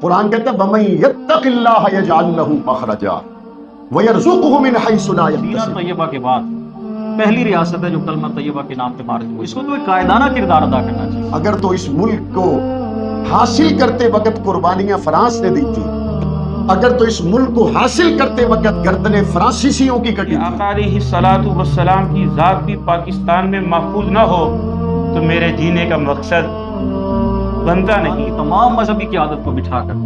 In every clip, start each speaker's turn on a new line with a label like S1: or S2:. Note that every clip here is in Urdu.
S1: قرآن کہتا ہے وَمَن يَتَّقِ اللَّهَ يَجْعَل لَّهُ مَخْرَجًا وَيَرْزُقْهُ مِنْ حَيْثُ لَا
S2: مدینہ
S1: يَحْتَسِبُ۔
S2: طیبہ کے بعد پہلی ریاست ہے جو کلمہ طیبہ کے نام سے معروف ہوئی، اس کو تو ایک قائدانہ کردار ادا کرنا چاہیے۔
S1: اگر تو اس ملک کو حاصل کرتے وقت قربانیاں فرانس نے دی تھی، اگر تو اس ملک کو حاصل کرتے وقت گردنیں فرانسیسیوں کی کٹی تھی،
S3: آقا علیہ الصلوۃ والسلام کی ذات بھی پاکستان میں محفوظ نہ ہو تو میرے جینے کا مقصد بنتا نہیں۔
S2: تمام مذہبی قیادت کو بٹھا کر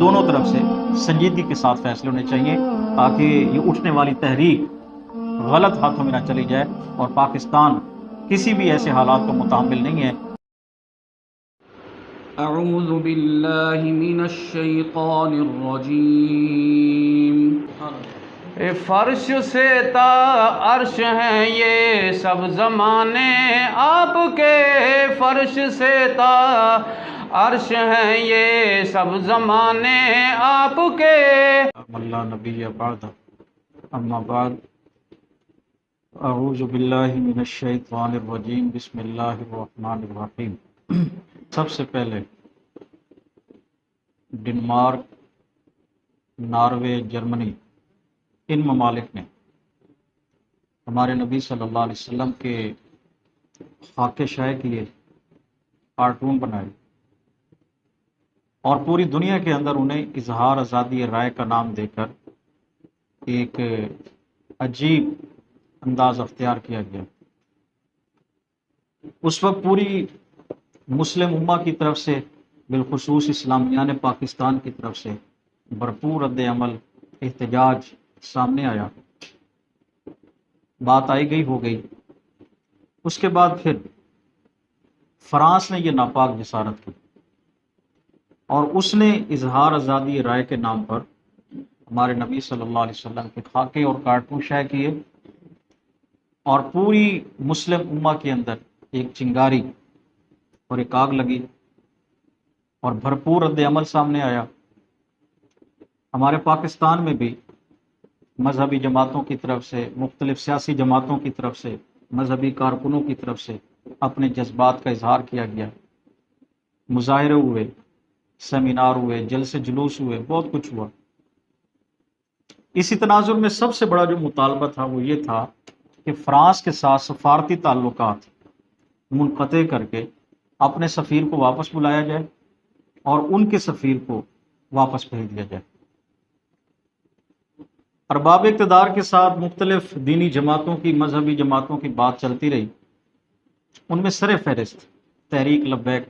S2: دونوں طرف سے سنجیدگی کے ساتھ فیصلے ہونے چاہیے تاکہ یہ اٹھنے والی تحریک غلط ہاتھوں میں نہ چلی جائے، اور پاکستان کسی بھی ایسے حالات کو متحمل نہیں ہے۔
S4: اعوذ باللہ من الشیطان الرجیم۔
S3: فرش سے تا عرش ہیں یہ سب زمانے آپ کے، فرش سے تا عرش ہیں یہ سب زمانے آپ کے۔
S2: اللہ نبی بعد، اما بعد، اعوذ باللہ من الشیطان الرجیم، بسم اللہ الرحمن الرحیم۔ سب سے پہلے ڈنمارک، ناروے، جرمنی، ان ممالک نے ہمارے نبی صلی اللہ علیہ وسلم کے خاکے شائع کیے، کارٹون بنائے، اور پوری دنیا کے اندر انہیں اظہار آزادی رائے کا نام دے کر ایک عجیب انداز اختیار کیا گیا۔ اس وقت پوری مسلم امہ کی طرف سے، بالخصوص اسلامیان پاکستان کی طرف سے بھرپور رد عمل، احتجاج سامنے آیا، بات آئی گئی ہو گئی۔ اس کے بعد پھر فرانس نے یہ ناپاک جسارت کی، اور اس نے اظہار آزادی رائے کے نام پر ہمارے نبی صلی اللہ علیہ وسلم کے خاکے اور کارٹون شائع کیے، اور پوری مسلم امہ کے اندر ایک چنگاری اور ایک آگ لگی، اور بھرپور رد عمل سامنے آیا۔ ہمارے پاکستان میں بھی مذہبی جماعتوں کی طرف سے، مختلف سیاسی جماعتوں کی طرف سے، مذہبی کارکنوں کی طرف سے اپنے جذبات کا اظہار کیا گیا، مظاہرے ہوئے، سیمینار ہوئے، جلسے جلوس ہوئے، بہت کچھ ہوا۔ اسی تناظر میں سب سے بڑا جو مطالبہ تھا وہ یہ تھا کہ فرانس کے ساتھ سفارتی تعلقات منقطع کر کے اپنے سفیر کو واپس بلایا جائے اور ان کے سفیر کو واپس بھیج دیا جائے۔ ارباب اقتدار کے ساتھ مختلف دینی جماعتوں کی، مذہبی جماعتوں کی بات چلتی رہی، ان میں سر فہرست تحریک لبیک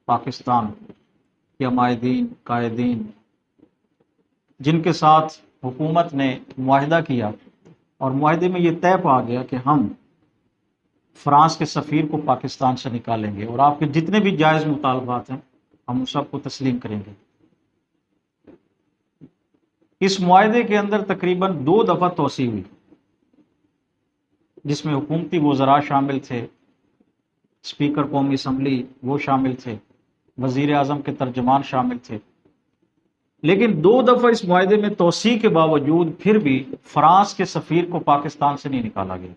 S2: پاکستان کے عمائدین، قائدین، جن کے ساتھ حکومت نے معاہدہ کیا، اور معاہدے میں یہ طے پا گیا کہ ہم فرانس کے سفیر کو پاکستان سے نکالیں گے، اور آپ کے جتنے بھی جائز مطالبات ہیں ہم ان سب کو تسلیم کریں گے۔ اس معاہدے کے اندر تقریباً 2 دفعہ توسیع ہوئی، جس میں حکومتی وزراء شامل تھے، اسپیکر قومی اسمبلی وہ شامل تھے، وزیر اعظم کے ترجمان شامل تھے، لیکن 2 دفعہ اس معاہدے میں توسیع کے باوجود پھر بھی فرانس کے سفیر کو پاکستان سے نہیں نکالا گیا۔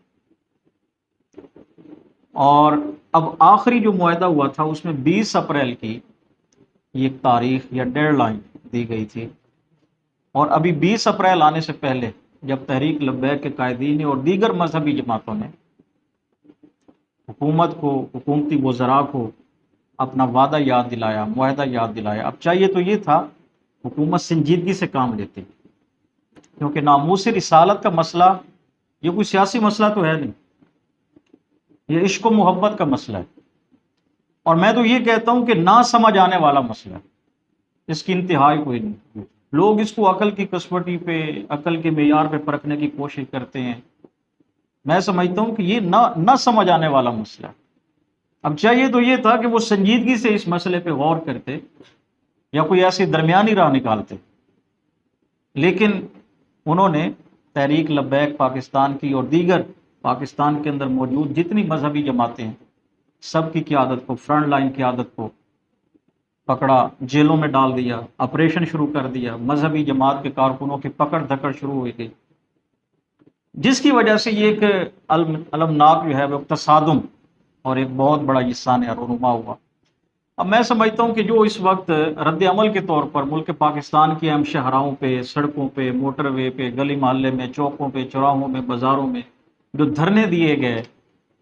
S2: اور اب آخری جو معاہدہ ہوا تھا اس میں 20 اپریل کی ایک تاریخ یا ڈیڈ لائن دی گئی تھی، اور ابھی 20 اپریل آنے سے پہلے جب تحریک لبیک کے قائدین اور دیگر مذہبی جماعتوں نے حکومت کو، حکومتی وزراء کو اپنا وعدہ یاد دلایا، معاہدہ یاد دلایا، اب چاہیے تو یہ تھا حکومت سنجیدگی سے کام لیتی، کیونکہ ناموس رسالت کا مسئلہ یہ کوئی سیاسی مسئلہ تو ہے نہیں، یہ عشق و محبت کا مسئلہ ہے، اور میں تو یہ کہتا ہوں کہ نہ سمجھ آنے والا مسئلہ ہے، اس کی انتہائی کوئی نہیں۔ لوگ اس کو عقل کی کسوٹی پہ، عقل کے معیار پہ پرکھنے کی کوشش کرتے ہیں، میں سمجھتا ہوں کہ یہ نہ سمجھ آنے والا مسئلہ ہے۔ اب چاہیے تو یہ تھا کہ وہ سنجیدگی سے اس مسئلے پہ غور کرتے یا کوئی ایسی درمیانی راہ نکالتے، لیکن انہوں نے تحریک لبیک پاکستان کی اور دیگر پاکستان کے اندر موجود جتنی مذہبی جماعتیں ہیں سب کی قیادت کو، فرنٹ لائن قیادت کو پکڑا، جیلوں میں ڈال دیا، آپریشن شروع کر دیا، مذہبی جماعت کے کارکنوں کی پکڑ دھکڑ شروع ہو گئی، جس کی وجہ سے یہ ایک المناک جو ہے وہ تصادم اور ایک بہت بڑا یہ سانحہ رونما ہوا۔ اب میں سمجھتا ہوں کہ جو اس وقت رد عمل کے طور پر ملک پاکستان کی اہم شاہراہوں پہ، سڑکوں پہ، موٹر وے پہ، گلی محلے میں، چوکوں پہ، چوراہوں میں، بازاروں میں جو دھرنے دیے گئے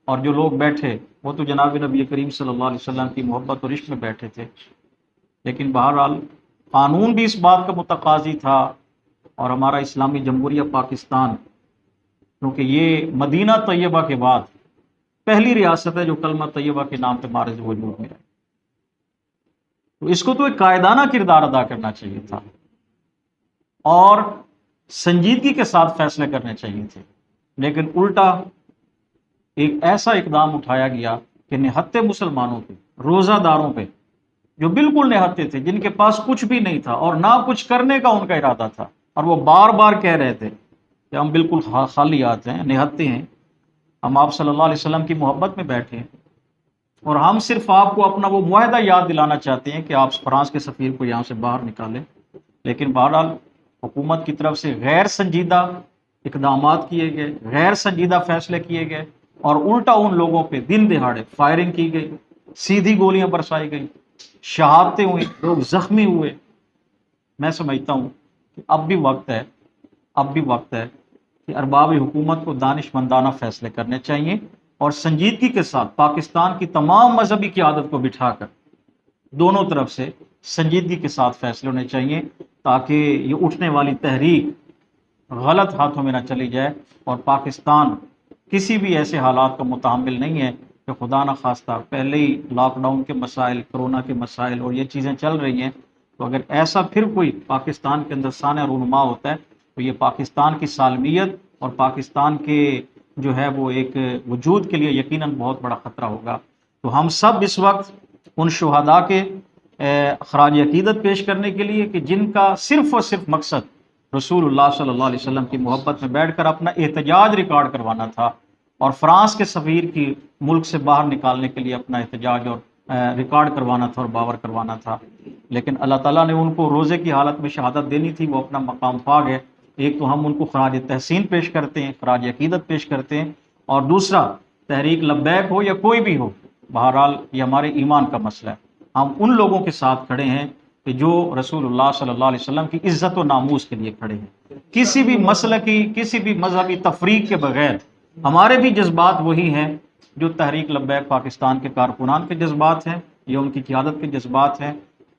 S2: اور جو لوگ بیٹھے، وہ تو جناب نبی کریم صلی اللہ علیہ وسلم کی محبت اور عشق میں بیٹھے تھے، لیکن بہرحال قانون بھی اس بات کا متقاضی تھا، اور ہمارا اسلامی جمہوریہ پاکستان، کیونکہ یہ مدینہ طیبہ کے بعد پہلی ریاست ہے جو کلمہ طیبہ کے نام پہ معرض وجود میں ہے، تو اس کو تو ایک قائدانہ کردار ادا کرنا چاہیے تھا اور سنجیدگی کے ساتھ فیصلے کرنے چاہیے تھے، لیکن الٹا ایک ایسا اقدام اٹھایا گیا کہ نہتے مسلمانوں پہ، روزہ داروں پہ، جو بالکل نہتے تھے، جن کے پاس کچھ بھی نہیں تھا اور نہ کچھ کرنے کا ان کا ارادہ تھا، اور وہ بار بار کہہ رہے تھے کہ ہم بالکل خالی ہاتھ ہیں، نہتے ہیں، ہم آپ صلی اللہ علیہ وسلم کی محبت میں بیٹھے ہیں، اور ہم صرف آپ کو اپنا وہ معاہدہ یاد دلانا چاہتے ہیں کہ آپ فرانس کے سفیر کو یہاں سے باہر نکالیں، لیکن بہرحال حکومت کی طرف سے غیر سنجیدہ اقدامات کیے گئے، غیر سنجیدہ فیصلے کیے گئے، اور الٹا ان لوگوں پہ دن دہاڑے فائرنگ کی گئی، سیدھی گولیاں برسائی گئی، شہادتیں ہوئی، لوگ زخمی ہوئے۔ میں سمجھتا ہوں کہ اب بھی وقت ہے کہ ارباب حکومت کو دانش مندانہ فیصلے کرنے چاہیے، اور سنجیدگی کے ساتھ پاکستان کی تمام مذہبی قیادت کو بٹھا کر دونوں طرف سے سنجیدگی کے ساتھ فیصلے ہونے چاہیے، تاکہ یہ اٹھنے والی تحریک غلط ہاتھوں میں نہ چلی جائے، اور پاکستان کسی بھی ایسے حالات کا متحمل نہیں ہے کہ خدا نہ خواستہ پہلے ہی لاک ڈاؤن کے مسائل، کرونا کے مسائل اور یہ چیزیں چل رہی ہیں، تو اگر ایسا پھر کوئی پاکستان کے اندر سانحہ رونما ہوتا ہے تو یہ پاکستان کی سالمیت اور پاکستان کے جو ہے وہ ایک وجود کے لیے یقیناً بہت بڑا خطرہ ہوگا۔ تو ہم سب اس وقت ان شہداء کے خراج عقیدت پیش کرنے کے لیے کہ جن کا صرف اور صرف مقصد رسول اللہ صلی اللہ علیہ وسلم کی محبت میں بیٹھ کر اپنا احتجاج ریکارڈ کروانا تھا، اور فرانس کے سفیر کی ملک سے باہر نکالنے کے لیے اپنا احتجاج اور ریکارڈ کروانا تھا اور باور کروانا تھا، لیکن اللہ تعالیٰ نے ان کو روزے کی حالت میں شہادت دینی تھی، وہ اپنا مقام پا گئے۔ ایک تو ہم ان کو خراج تحسین پیش کرتے ہیں، خراج عقیدت پیش کرتے ہیں، اور دوسرا تحریک لبیک ہو یا کوئی بھی ہو، بہرحال یہ ہمارے ایمان کا مسئلہ ہے، ہم ان لوگوں کے ساتھ کھڑے ہیں کہ جو رسول اللہ صلی اللہ علیہ وسلم کی عزت و ناموس کے لیے کھڑے ہیں، کسی بھی مسلکی، کسی بھی مذہبی تفریق کے بغیر ہمارے بھی جذبات وہی ہیں جو تحریک لبیک پاکستان کے کارکنان کے جذبات ہیں، یہ ان کی قیادت کے جذبات ہیں،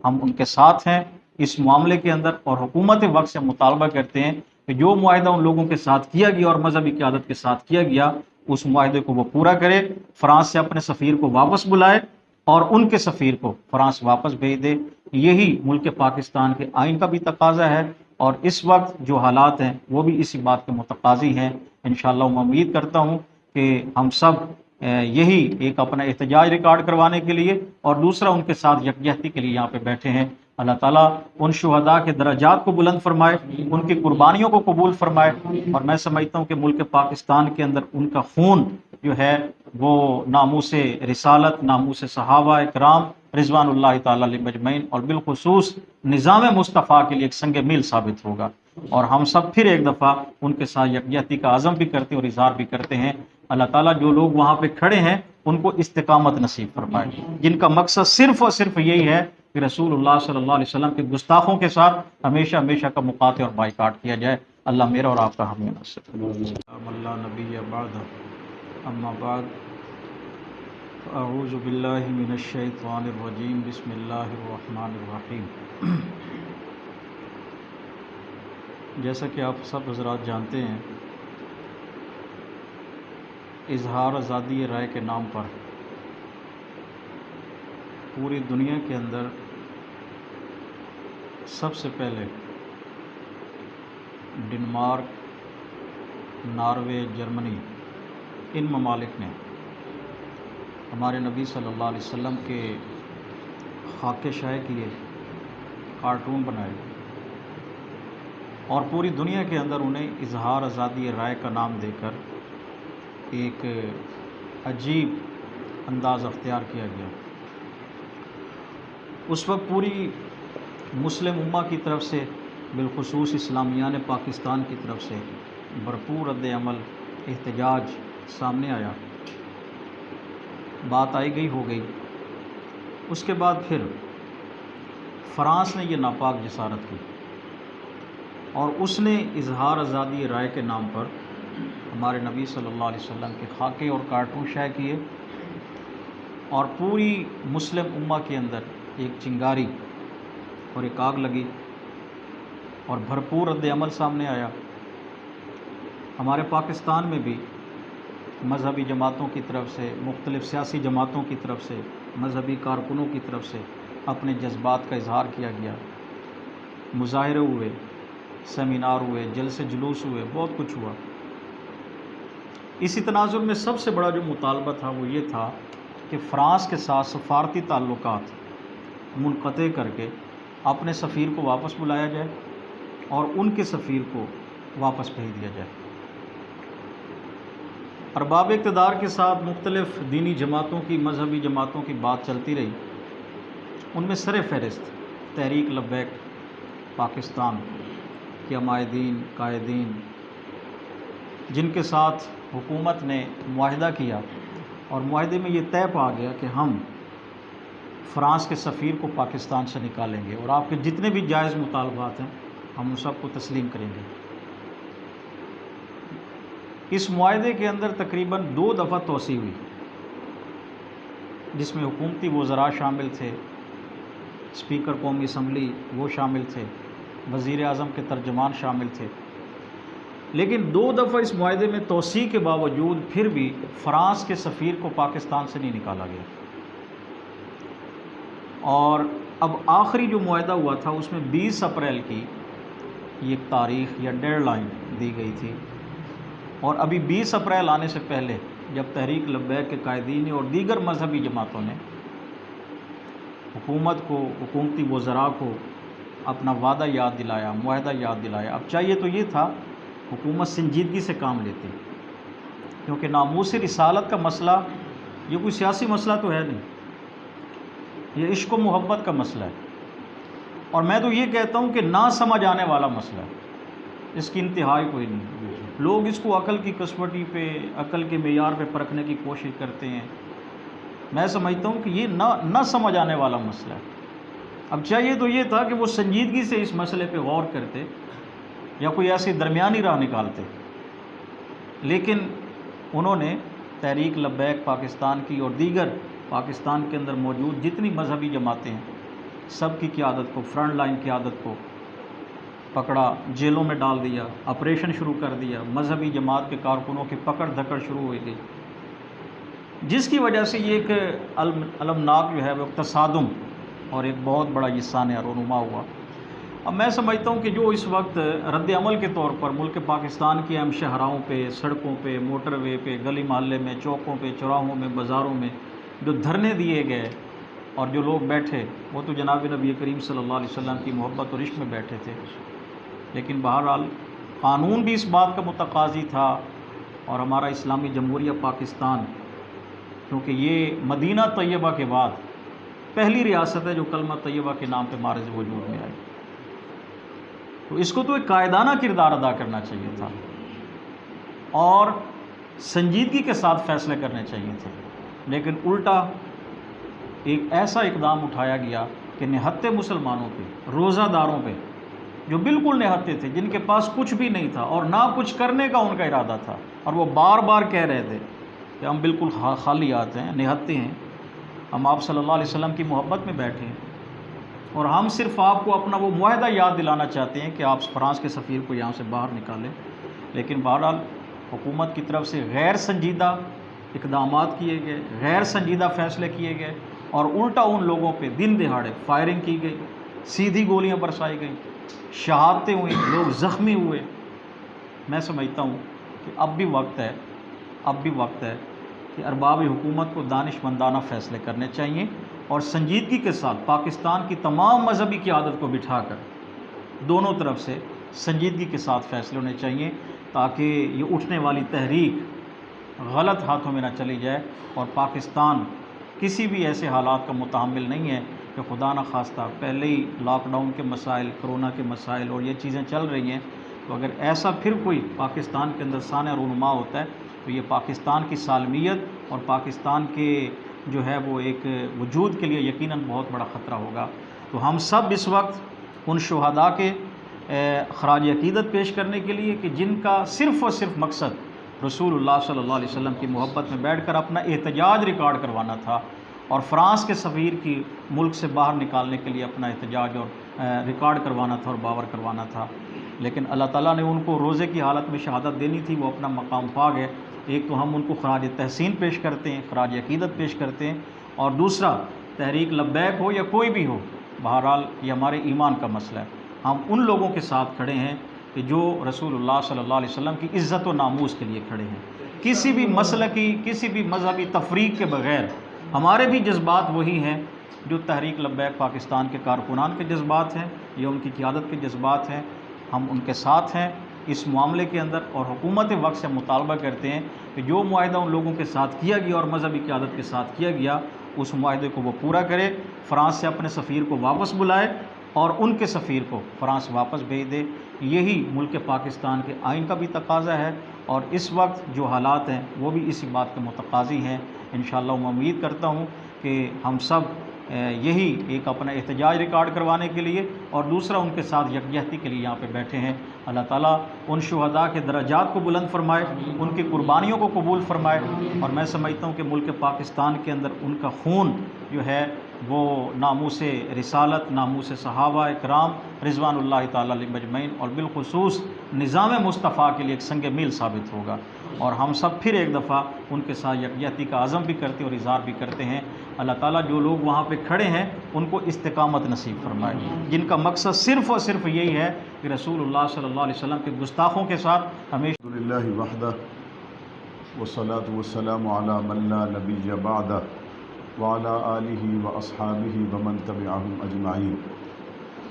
S2: ہم ان کے ساتھ ہیں اس معاملے کے اندر، اور حکومت وقت سے مطالبہ کرتے ہیں کہ جو معاہدہ ان لوگوں کے ساتھ کیا گیا اور مذہبی قیادت کے ساتھ کیا گیا، اس معاہدے کو وہ پورا کرے، فرانس سے اپنے سفیر کو واپس بلائے اور ان کے سفیر کو فرانس واپس بھیج دے۔ یہی ملک پاکستان کے آئین کا بھی تقاضا ہے، اور اس وقت جو حالات ہیں وہ بھی اسی بات کے متقاضی ہیں۔ انشاءاللہ میں امید کرتا ہوں کہ ہم سب یہی ایک اپنا احتجاج ریکارڈ کروانے کے لیے اور دوسرا ان کے ساتھ یکجہتی کے لیے یہاں پہ بیٹھے ہیں۔ اللہ تعالیٰ ان شہداء کے درجات کو بلند فرمائے، ان کی قربانیوں کو قبول فرمائے، اور میں سمجھتا ہوں کہ ملک پاکستان کے اندر ان کا خون جو ہے وہ ناموس رسالت، ناموس صحابہ اکرام رضوان اللہ تعالیٰ علیہم اجمعین، اور بالخصوص نظام مصطفیٰ کے لیے ایک سنگ میل ثابت ہوگا، اور ہم سب پھر ایک دفعہ ان کے ساتھ یکجہتی کا عزم بھی کرتے ہیں اور اظہار بھی کرتے ہیں۔ اللہ تعالیٰ جو لوگ وہاں پہ کھڑے ہیں ان کو استقامت نصیب فرمائے، جن کا مقصد صرف اور صرف یہی ہے کہ رسول اللہ صلی اللہ علیہ وسلم کے گستاخوں کے ساتھ ہمیشہ ہمیشہ کا مقاطع اور بائیکاٹ کیا جائے۔ اللہ میرا اور آپ کا حامی ناصر۔ اللہ نبی بعد، اما بعد، اعوذ باللہ من الشیطان الرجیم، بسم اللہ الرحمن الرحیم۔ جیسا کہ آپ سب حضرات جانتے ہیں، اظہار آزادی رائے کے نام پر پوری دنیا کے اندر سب سے پہلے ڈنمارک، ناروے، جرمنی، ان ممالک نے ہمارے نبی صلی اللہ علیہ وسلم کے خاکے شائع کیے، کارٹون بنائے، اور پوری دنیا کے اندر انہیں اظہار آزادی رائے کا نام دے کر ایک عجیب انداز اختیار کیا گیا۔ اس وقت پوری مسلم امہ کی طرف سے، بالخصوص اسلامیان پاکستان کی طرف سے بھرپور رد عمل، احتجاج سامنے آیا، بات آئی گئی ہو گئی اس کے بعد پھر فرانس نے یہ ناپاک جسارت کی اور اس نے اظہار آزادی رائے کے نام پر ہمارے نبی صلی اللہ علیہ وسلم کے خاکے اور کارٹون شائع کیے اور پوری مسلم امہ کے اندر ایک چنگاری اور ایک آگ لگی اور بھرپور رد عمل سامنے آیا۔ ہمارے پاکستان میں بھی مذہبی جماعتوں کی طرف سے، مختلف سیاسی جماعتوں کی طرف سے، مذہبی کارکنوں کی طرف سے اپنے جذبات کا اظہار کیا گیا، مظاہرے ہوئے، سیمینار ہوئے، جلسے جلوس ہوئے، بہت کچھ ہوا۔ اسی تناظر میں سب سے بڑا جو مطالبہ تھا وہ یہ تھا کہ فرانس کے ساتھ سفارتی تعلقات منقطع کر کے اپنے سفیر کو واپس بلایا جائے اور ان کے سفیر کو واپس بھیج دیا جائے۔ ارباب اقتدار کے ساتھ مختلف دینی جماعتوں کی، مذہبی جماعتوں کی بات چلتی رہی، ان میں سر فہرست تحریک لبیک پاکستان کے عمائدین، قائدین، جن کے ساتھ حکومت نے معاہدہ کیا اور معاہدے میں یہ طے پا گیا کہ ہم فرانس کے سفیر کو پاکستان سے نکالیں گے اور آپ کے جتنے بھی جائز مطالبات ہیں ہم ان سب کو تسلیم کریں گے۔ اس معاہدے کے اندر تقریباً 2 دفعہ توسیع ہوئی، جس میں حکومتی وزراء شامل تھے، اسپیکر قومی اسمبلی وہ شامل تھے، وزیر اعظم کے ترجمان شامل تھے، لیکن 2 دفعہ اس معاہدے میں توسیع کے باوجود پھر بھی فرانس کے سفیر کو پاکستان سے نہیں نکالا گیا۔ اور اب آخری جو معاہدہ ہوا تھا اس میں 20 اپریل کی یہ تاریخ یا ڈیڈ لائن دی گئی تھی، اور ابھی 20 اپریل آنے سے پہلے جب تحریک لبیک کے قائدین اور دیگر مذہبی جماعتوں نے حکومت کو، حکومتی وزراء کو اپنا وعدہ یاد دلایا، معاہدہ یاد دلایا، اب چاہیے تو یہ تھا حکومت سنجیدگی سے کام لیتی، کیونکہ ناموس رسالت کا مسئلہ یہ کوئی سیاسی مسئلہ تو ہے نہیں، یہ عشق و محبت کا مسئلہ ہے، اور میں تو یہ کہتا ہوں کہ نہ سمجھ آنے والا مسئلہ ہے، اس کی انتہائی کوئی نہیں۔ لوگ اس کو عقل کی کسوٹی پہ، عقل کے معیار پہ پرکھنے کی کوشش کرتے ہیں، میں سمجھتا ہوں کہ یہ نہ سمجھ آنے والا مسئلہ ہے۔ اب چاہیے تو یہ تھا کہ وہ سنجیدگی سے اس مسئلے پہ غور کرتے یا کوئی ایسی درمیانی راہ نکالتے، لیکن انہوں نے تحریک لبیک پاکستان کی اور دیگر پاکستان کے اندر موجود جتنی مذہبی جماعتیں ہیں سب کی قیادت کو، فرنٹ لائن قیادت کو پکڑا، جیلوں میں ڈال دیا، آپریشن شروع کر دیا، مذہبی جماعت کے کارکنوں کی پکڑ دھکڑ شروع ہو گئی، جس کی وجہ سے یہ ایک المناک جو ہے وہ تصادم اور ایک بہت بڑا یہ سانحہ رونما ہوا۔ اب میں سمجھتا ہوں کہ جو اس وقت رد عمل کے طور پر ملک پاکستان کی اہم شاہراہوں پہ، سڑکوں پہ، موٹر وے پہ، گلی محلے میں، چوکوں پہ، چوراہوں میں، بازاروں میں جو دھرنے دیے گئے اور جو لوگ بیٹھے وہ تو جناب نبی کریم صلی اللہ علیہ وسلم کی محبت اور عشق میں بیٹھے تھے، لیکن بہرحال قانون بھی اس بات کا متقاضی تھا، اور ہمارا اسلامی جمہوریہ پاکستان کیونکہ یہ مدینہ طیبہ کے بعد پہلی ریاست ہے جو کلمہ طیبہ کے نام پہ معرض وجود میں آئی، تو اس کو تو ایک قائدانہ کردار ادا کرنا چاہیے تھا اور سنجیدگی کے ساتھ فیصلے کرنے چاہیے تھے، لیکن الٹا ایک ایسا اقدام اٹھایا گیا کہ نہتے مسلمانوں پہ، روزہ داروں پہ جو بالکل نہتے تھے، جن کے پاس کچھ بھی نہیں تھا اور نہ کچھ کرنے کا ان کا ارادہ تھا، اور وہ بار بار کہہ رہے تھے کہ ہم بالکل خالی ہاتھ ہیں، نہتے ہیں، ہم آپ صلی اللہ علیہ وسلم کی محبت میں بیٹھے ہیں، اور ہم صرف آپ کو اپنا وہ معاہدہ یاد دلانا چاہتے ہیں کہ آپ فرانس کے سفیر کو یہاں سے باہر نکالیں، لیکن بہرحال حکومت کی طرف سے غیر سنجیدہ اقدامات کیے گئے، غیر سنجیدہ فیصلے کیے گئے، اور الٹا ان لوگوں پہ دن دہاڑے فائرنگ کی گئی، سیدھی گولیاں برسائی گئیں، شہادتیں ہوئیں، لوگ زخمی ہوئے۔ میں سمجھتا ہوں کہ اب بھی وقت ہے کہ ارباب حکومت کو دانش مندانہ فیصلے کرنے چاہیے، اور سنجیدگی کے ساتھ پاکستان کی تمام مذہبی قیادت کو بٹھا کر دونوں طرف سے سنجیدگی کے ساتھ فیصلے ہونے چاہیے، تاکہ یہ اٹھنے والی تحریک غلط ہاتھوں میں نہ چلی جائے، اور پاکستان کسی بھی ایسے حالات کا متحمل نہیں ہے کہ خدا نہ خواستہ پہلے ہی لاک ڈاؤن کے مسائل، کرونا کے مسائل اور یہ چیزیں چل رہی ہیں، تو اگر ایسا پھر کوئی پاکستان کے اندر سانحہ رونما ہوتا ہے تو یہ پاکستان کی سالمیت اور پاکستان کے جو ہے وہ ایک وجود کے لیے یقیناً بہت بڑا خطرہ ہوگا۔ تو ہم سب اس وقت ان شہداء کے خراج عقیدت پیش کرنے کے لیے کہ جن کا صرف اور صرف مقصد رسول اللہ صلی اللہ علیہ وسلم کی محبت میں بیٹھ کر اپنا احتجاج ریکارڈ کروانا تھا، اور فرانس کے سفیر کی ملک سے باہر نکالنے کے لیے اپنا احتجاج اور ریکارڈ کروانا تھا اور باور کروانا تھا، لیکن اللہ تعالیٰ نے ان کو روزے کی حالت میں شہادت دینی تھی، وہ اپنا مقام پا گئے۔ ایک تو ہم ان کو خراج تحسین پیش کرتے ہیں، خراج عقیدت پیش کرتے ہیں، اور دوسرا تحریک لبیک ہو یا کوئی بھی ہو، بہرحال یہ ہمارے ایمان کا مسئلہ ہے۔ ہم ان لوگوں کے ساتھ کھڑے ہیں کہ جو رسول اللہ صلی اللہ علیہ وسلم کی عزت و ناموس کے لیے کھڑے ہیں، کسی بھی مسلکی کسی بھی مذہبی تفریق کے بغیر۔ ہمارے بھی جذبات وہی ہیں جو تحریک لبیک پاکستان کے کارکنان کے جذبات ہیں یا ان کی قیادت کے جذبات ہیں، ہم ان کے ساتھ ہیں اس معاملے کے اندر، اور حکومت وقت سے مطالبہ کرتے ہیں کہ جو معاہدہ ان لوگوں کے ساتھ کیا گیا اور مذہبی قیادت کے ساتھ کیا گیا اس معاہدے کو وہ پورا کرے، فرانس سے اپنے سفیر کو واپس بلائے اور ان کے سفیر کو فرانس واپس بھیج دے۔ یہی ملک پاکستان کے آئین کا بھی تقاضا ہے، اور اس وقت جو حالات ہیں وہ بھی اسی بات کے متقاضی ہیں۔ انشاءاللہ میں امید کرتا ہوں کہ ہم سب یہی ایک اپنا احتجاج ریکارڈ کروانے کے لیے اور دوسرا ان کے ساتھ یکجہتی کے لیے یہاں پہ بیٹھے ہیں۔ اللہ تعالیٰ ان شہداء کے درجات کو بلند فرمائے، ان کی قربانیوں کو قبول فرمائے، اور میں سمجھتا ہوں کہ ملک پاکستان کے اندر ان کا خون جو ہے وہ ناموس رسالت، ناموس صحابہ اکرام رضوان اللہ تعالیٰ علیہم اجمعین اور بالخصوص نظام مصطفیٰ کے لیے ایک سنگ میل ثابت ہوگا، اور ہم سب پھر ایک دفعہ ان کے ساتھ یکجہتی کا عزم بھی کرتے اور اظہار بھی کرتے ہیں۔ اللہ تعالیٰ جو لوگ وہاں پہ کھڑے ہیں ان کو استقامت نصیب فرمائے، جن کا مقصد صرف اور صرف یہی ہے کہ رسول اللہ صلی اللہ علیہ وسلم کے گستاخوں کے ساتھ ہمیشہ
S1: الحمدللہ وحدہ والصلاة والسلام علی من لا نبی بعدہ وعلی آلہ واصحابہ ومن تبعہم اجمعین،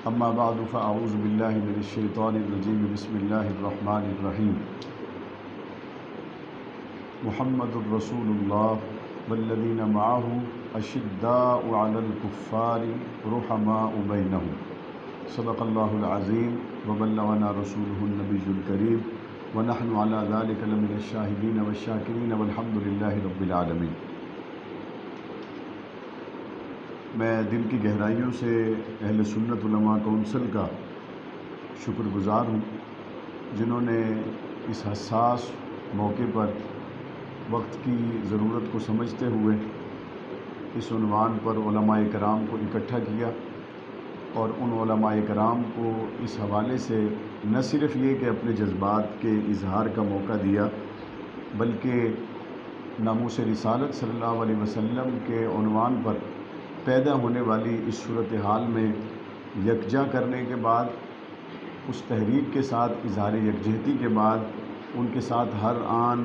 S1: اما بعد فاعوذ باللہ من الشیطان الرجیم، بسم اللہ الرحمن الرحیم۔ محمد الرسول اللہ والذین معہ اشداء علی الکفار رحماء بینہم، صدق اللہ العظیم وبلغنا رسولہ النبی الکریم ونحن علی ذلک لمن الشاہدین والشاکرین والحمد للہ رب العالمین۔ میں دل کی گہرائیوں سے اہل سنت علماء کونسل کا شکر گزار ہوں، جنہوں نے اس حساس موقع پر وقت کی ضرورت کو سمجھتے ہوئے اس عنوان پر علماء کرام کو اکٹھا کیا، اور ان علماء کرام کو اس حوالے سے نہ صرف یہ کہ اپنے جذبات کے اظہار کا موقع دیا، بلکہ ناموس رسالت صلی اللہ علیہ وسلم کے عنوان پر پیدا ہونے والی اس صورتحال میں یکجا کرنے کے بعد، اس تحریک کے ساتھ اظہار یکجہتی کے بعد، ان کے ساتھ ہر آن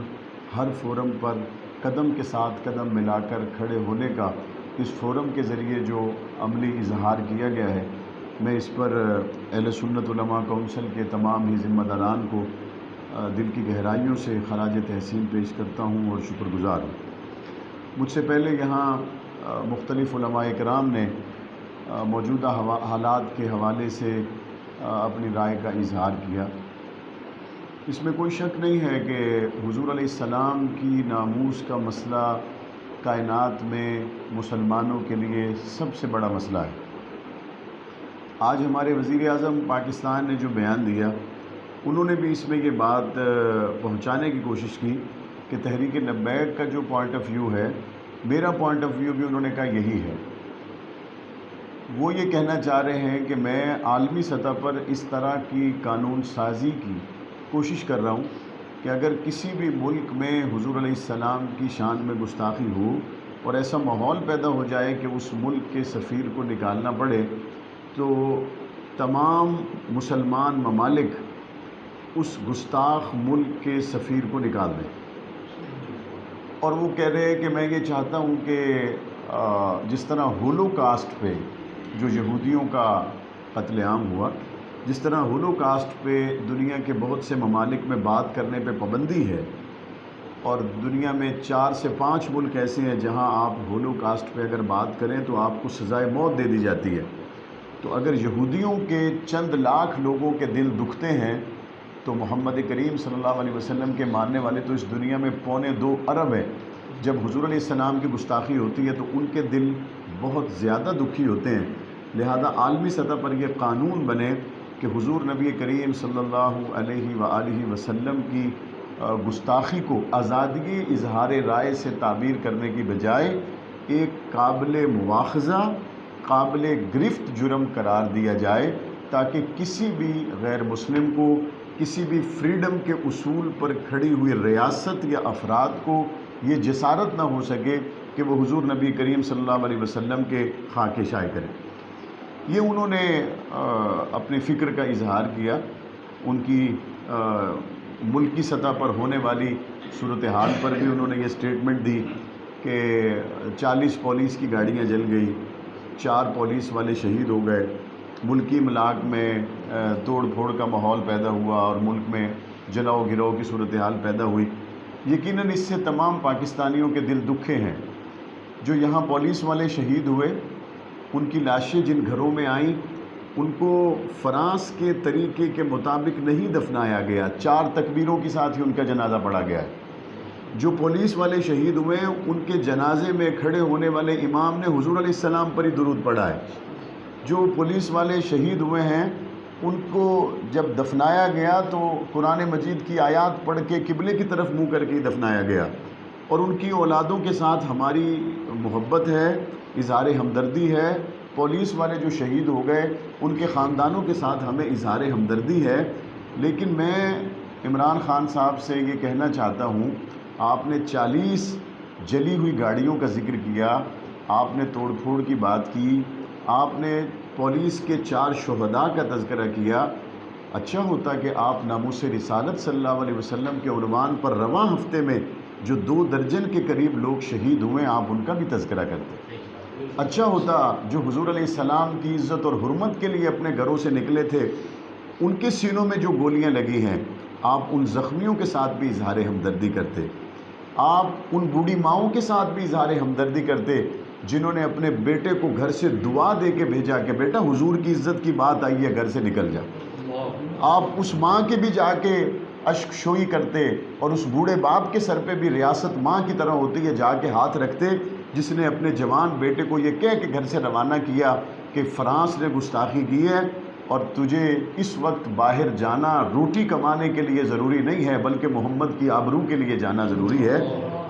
S1: ہر فورم پر قدم کے ساتھ قدم ملا کر کھڑے ہونے کا اس فورم کے ذریعے جو عملی اظہار کیا گیا ہے، میں اس پر اہل سنت علماء کونسل کے تمام ہی ذمہ داران کو دل کی گہرائیوں سے خراج تحسین پیش کرتا ہوں اور شکر گزار ہوں۔ مجھ سے پہلے یہاں مختلف علماء کرام نے موجودہ حالات کے حوالے سے اپنی رائے کا اظہار کیا۔ اس میں کوئی شک نہیں ہے کہ حضور علیہ السلام کی ناموس کا مسئلہ کائنات میں مسلمانوں کے لیے سب سے بڑا مسئلہ ہے۔ آج ہمارے وزیر اعظم پاکستان نے جو بیان دیا، انہوں نے بھی اس میں یہ بات پہنچانے کی کوشش کی کہ تحریک لبیک کا جو پوائنٹ آف ویو ہے، میرا پوائنٹ آف ویو بھی انہوں نے کہا یہی ہے۔ وہ یہ کہنا چاہ رہے ہیں کہ میں عالمی سطح پر اس طرح کی قانون سازی کی کوشش کر رہا ہوں کہ اگر کسی بھی ملک میں حضور علیہ السلام کی شان میں گستاخی ہو اور ایسا ماحول پیدا ہو جائے کہ اس ملک کے سفیر کو نکالنا پڑے، تو تمام مسلمان ممالک اس گستاخ ملک کے سفیر کو نکال دیں۔ اور وہ کہہ رہے ہیں کہ میں یہ چاہتا ہوں کہ جس طرح ہولوکاسٹ پہ جو یہودیوں کا قتل عام ہوا، جس طرح ہولوکاسٹ پہ دنیا کے بہت سے ممالک میں بات کرنے پہ پابندی ہے، اور دنیا میں 4 سے 5 ملک ایسے ہیں جہاں آپ ہولوکاسٹ پہ اگر بات کریں تو آپ کو سزائے موت دے دی جاتی ہے، تو اگر یہودیوں کے چند لاکھ لوگوں کے دل دکھتے ہیں تو محمد کریم صلی اللہ علیہ وسلم کے ماننے والے تو اس دنیا میں 2.25 ارب ہیں، جب حضور علیہ السلام کی گستاخی ہوتی ہے تو ان کے دل بہت زیادہ دکھی ہوتے ہیں، لہذا عالمی سطح پر یہ قانون بنے کہ حضور نبی کریم صلی اللہ علیہ وآلہ وسلم کی گستاخی کو آزادگی اظہار رائے سے تعبیر کرنے کی بجائے ایک قابل مواخذہ، قابل گرفت جرم قرار دیا جائے، تاکہ کسی بھی غیر مسلم کو، کسی بھی فریڈم کے اصول پر کھڑی ہوئی ریاست یا افراد کو یہ جسارت نہ ہو سکے کہ وہ حضور نبی کریم صلی اللہ علیہ وسلم کے خاکے شائع کریں۔ یہ انہوں نے اپنے فکر کا اظہار کیا، ان کی ملکی سطح پر ہونے والی صورتحال پر بھی انہوں نے یہ سٹیٹمنٹ دی کہ 40 پولیس کی گاڑیاں جل گئی، 4 پولیس والے شہید ہو گئے، ملکی املاک میں توڑ پھوڑ کا ماحول پیدا ہوا اور ملک میں جلاؤ گراؤ کی صورتحال پیدا ہوئی۔ یقیناً اس سے تمام پاکستانیوں کے دل دکھے ہیں۔ جو یہاں پولیس والے شہید ہوئے، ان کی لاشیں جن گھروں میں آئیں، ان کو فرانس کے طریقے کے مطابق نہیں دفنایا گیا، 4 تکبیروں کے ساتھ ہی ان کا جنازہ پڑھا گیا ہے۔ جو پولیس والے شہید ہوئے ہیں، ان کے جنازے میں کھڑے ہونے والے امام نے حضور علیہ السلام پر ہی درود پڑھا ہے۔ جو پولیس والے شہید ہوئے ہیں، ان کو جب دفنایا گیا تو قرآن مجید کی آیات پڑھ کے قبلے کی طرف منہ کر کے دفنایا گیا، اور ان کی اولادوں کے ساتھ ہماری محبت ہے، اظہار ہمدردی ہے۔ پولیس والے جو شہید ہو گئے، ان کے خاندانوں کے ساتھ ہمیں اظہار ہمدردی ہے۔ لیکن میں عمران خان صاحب سے یہ کہنا چاہتا ہوں، آپ نے 40 جلی ہوئی گاڑیوں کا ذکر کیا، آپ نے توڑ پھوڑ کی بات کی، آپ نے پولیس کے 4 شہداء کا تذکرہ کیا۔ اچھا ہوتا کہ آپ ناموس رسالت صلی اللہ علیہ وسلم کے عنوان پر رواں ہفتے میں جو 2 درجن کے قریب لوگ شہید ہوئے، آپ ان کا بھی تذکرہ کرتے۔ اچھا ہوتا جو حضور علیہ السلام کی عزت اور حرمت کے لیے اپنے گھروں سے نکلے تھے، ان کے سینوں میں جو گولیاں لگی ہیں، آپ ان زخمیوں کے ساتھ بھی اظہار ہمدردی کرتے۔ آپ ان بوڑھی ماؤں کے ساتھ بھی اظہار ہمدردی کرتے جنہوں نے اپنے بیٹے کو گھر سے دعا دے کے بھیجا کہ بیٹا حضور کی عزت کی بات آئی ہے، گھر سے نکل جا۔ آپ اس ماں کے بھی جا کے اشک شوئی کرتے، اور اس بوڑھے باپ کے سر پہ بھی ریاست ماں کی طرح ہوتی ہے، جا کے ہاتھ رکھتے، جس نے اپنے جوان بیٹے کو یہ کہہ کے گھر سے روانہ کیا کہ فرانس نے گستاخی کی ہے اور تجھے اس وقت باہر جانا روٹی کمانے کے لیے ضروری نہیں ہے، بلکہ محمد کی آبرو کے لیے جانا ضروری ہے۔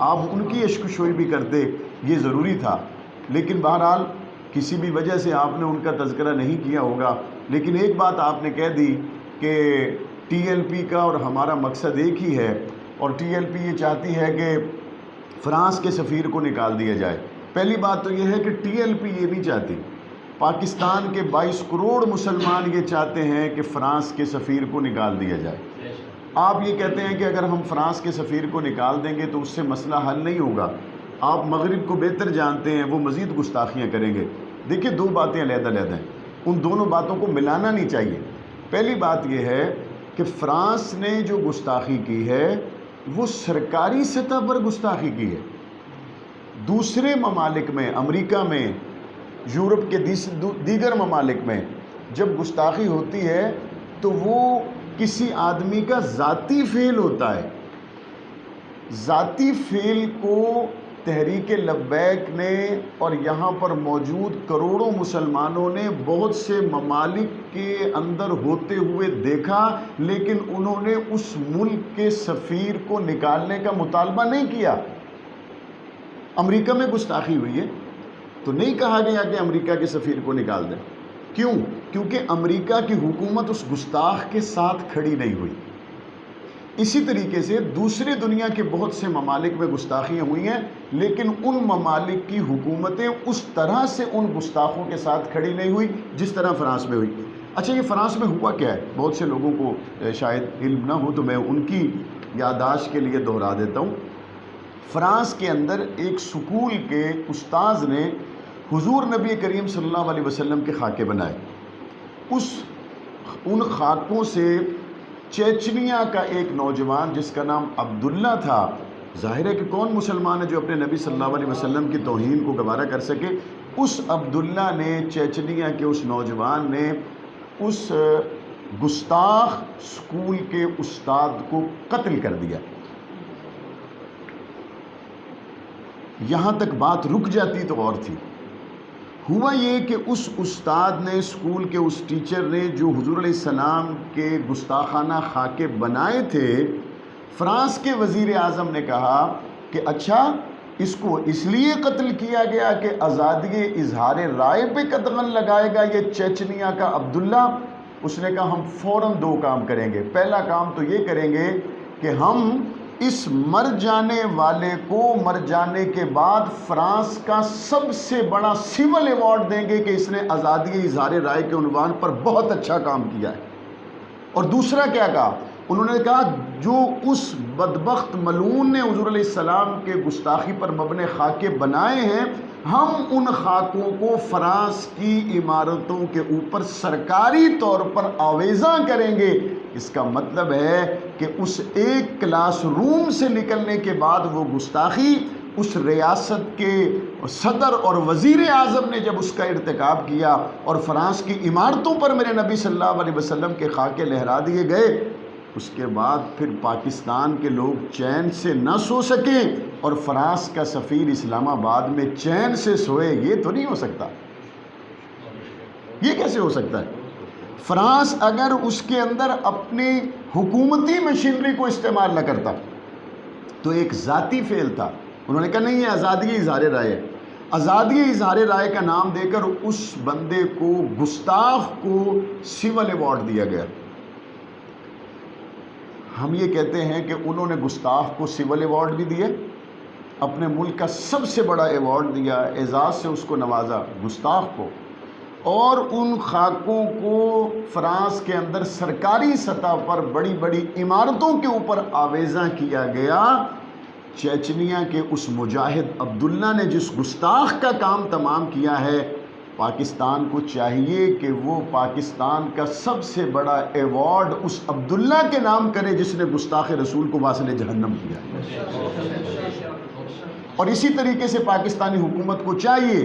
S1: آپ ان کی اشک شوئی بھی کرتے، یہ ضروری تھا۔ لیکن بہرحال کسی بھی وجہ سے آپ نے ان کا تذکرہ نہیں کیا ہوگا۔ لیکن ایک بات آپ نے کہہ دی کہ ٹی ایل پی کا اور ہمارا مقصد ایک ہی ہے، اور ٹی ایل پی یہ چاہتی ہے کہ فرانس کے سفیر کو نکال دیا جائے۔ پہلی بات تو یہ ہے کہ ٹی ایل پی یہ نہیں چاہتی، پاکستان کے 22 کروڑ مسلمان یہ چاہتے ہیں کہ فرانس کے سفیر کو نکال دیا جائے۔ آپ یہ کہتے ہیں کہ اگر ہم فرانس کے سفیر کو نکال دیں گے تو اس سے مسئلہ حل نہیں ہوگا۔ آپ مغرب کو بہتر جانتے ہیں، وہ مزید گستاخیاں کریں گے۔ دیکھیں 2 باتیں علیحدہ علیحدہ ہیں، ان دونوں باتوں کو ملانا نہیں چاہیے۔ پہلی بات یہ ہے کہ فرانس نے جو گستاخی کی ہے وہ سرکاری سطح پر گستاخی کی ہے۔ دوسرے ممالک میں، امریکہ میں، یورپ کے دیگر ممالک میں جب گستاخی ہوتی ہے تو وہ کسی آدمی کا ذاتی فعل ہوتا ہے۔ ذاتی فعل کو تحریک لبیک نے اور یہاں پر موجود کروڑوں مسلمانوں نے بہت سے ممالک کے اندر ہوتے ہوئے دیکھا، لیکن انہوں نے اس ملک کے سفیر کو نکالنے کا مطالبہ نہیں کیا۔ امریکہ میں گستاخی ہوئی ہے تو نہیں کہا گیا کہ امریکہ کے سفیر کو نکال دیں۔ کیوں؟ کیونکہ امریکہ کی حکومت اس گستاخ کے ساتھ کھڑی نہیں ہوئی۔ اسی طریقے سے دوسرے دنیا کے بہت سے ممالک میں گستاخیاں ہوئی ہیں، لیکن ان ممالک کی حکومتیں اس طرح سے ان گستاخوں کے ساتھ کھڑی نہیں ہوئی جس طرح فرانس میں ہوئی۔ اچھا، یہ فرانس میں ہوا کیا ہے؟ بہت سے لوگوں کو شاید علم نہ ہو تو میں ان کی یادداشت کے لیے دہرا دیتا ہوں۔ فرانس کے اندر ایک سکول کے استاذ نے حضور نبی کریم صلی اللہ علیہ وسلم کے خاکے بنائے۔ ان خاکوں سے چیچنیا کا ایک نوجوان جس کا نام عبداللہ تھا، ظاہر ہے کہ کون مسلمان ہے جو اپنے نبی صلی اللہ علیہ وسلم کی توہین کو گوارا کر سکے، اس عبداللہ نے، چیچنیا کے اس نوجوان نے اس گستاخ سکول کے استاد کو قتل کر دیا۔ یہاں تک بات رک جاتی تو اور تھی۔ ہوا یہ کہ اس استاد نے، اسکول کے اس ٹیچر نے جو حضور علیہ السلام کے گستاخانہ خاکے بنائے تھے، فرانس کے وزیر اعظم نے کہا کہ اچھا اس کو اس لیے قتل کیا گیا کہ آزادی اظہار رائے پہ قدغن لگائے گا یہ چیچنیا کا عبداللہ۔ اس نے کہا ہم فوراً دو کام کریں گے۔ پہلا کام تو یہ کریں گے کہ ہم اس مر جانے والے کو مر جانے کے بعد فرانس کا سب سے بڑا سول ایوارڈ دیں گے کہ اس نے آزادی اظہار رائے کے عنوان پر بہت اچھا کام کیا ہے۔ اور دوسرا کیا کہا؟ انہوں نے کہا جو اس بدبخت ملعون نے حضور علیہ السلام کے گستاخی پر مبنی خاکے بنائے ہیں، ہم ان خاکوں کو فرانس کی عمارتوں کے اوپر سرکاری طور پر آویزاں کریں گے۔ اس کا مطلب ہے کہ اس ایک کلاس روم سے نکلنے کے بعد وہ گستاخی اس ریاست کے صدر اور وزیر اعظم نے جب اس کا ارتکاب کیا اور فرانس کی عمارتوں پر میرے نبی صلی اللہ علیہ وسلم کے خاکے لہرا دیے گئے، اس کے بعد پھر پاکستان کے لوگ چین سے نہ سو سکے اور فرانس کا سفیر اسلام آباد میں چین سے سوئے، یہ تو نہیں ہو سکتا۔ یہ کیسے ہو سکتا ہے؟ فرانس اگر اس کے اندر اپنی حکومتی مشینری کو استعمال نہ کرتا تو ایک ذاتی فعل تھا۔ انہوں نے کہا نہیں یہ آزادی اظہار رائے ہے۔ آزادی اظہار رائے کا نام دے کر اس بندے کو، گستاخ کو سول ایوارڈ دیا گیا۔ ہم یہ کہتے ہیں کہ انہوں نے گستاخ کو سول ایوارڈ بھی دیے، اپنے ملک کا سب سے بڑا ایوارڈ دیا، اعزاز سے اس کو نوازا گستاخ کو، اور ان خاکوں کو فرانس کے اندر سرکاری سطح پر بڑی بڑی عمارتوں کے اوپر آویزاں کیا گیا۔ چیچنیا کے اس مجاہد عبداللہ نے جس گستاخ کا کام تمام کیا ہے، پاکستان کو چاہیے کہ وہ پاکستان کا سب سے بڑا ایوارڈ اس عبداللہ کے نام کرے جس نے گستاخ رسول کو واصل جہنم کیا۔ اور اسی طریقے سے پاکستانی حکومت کو چاہیے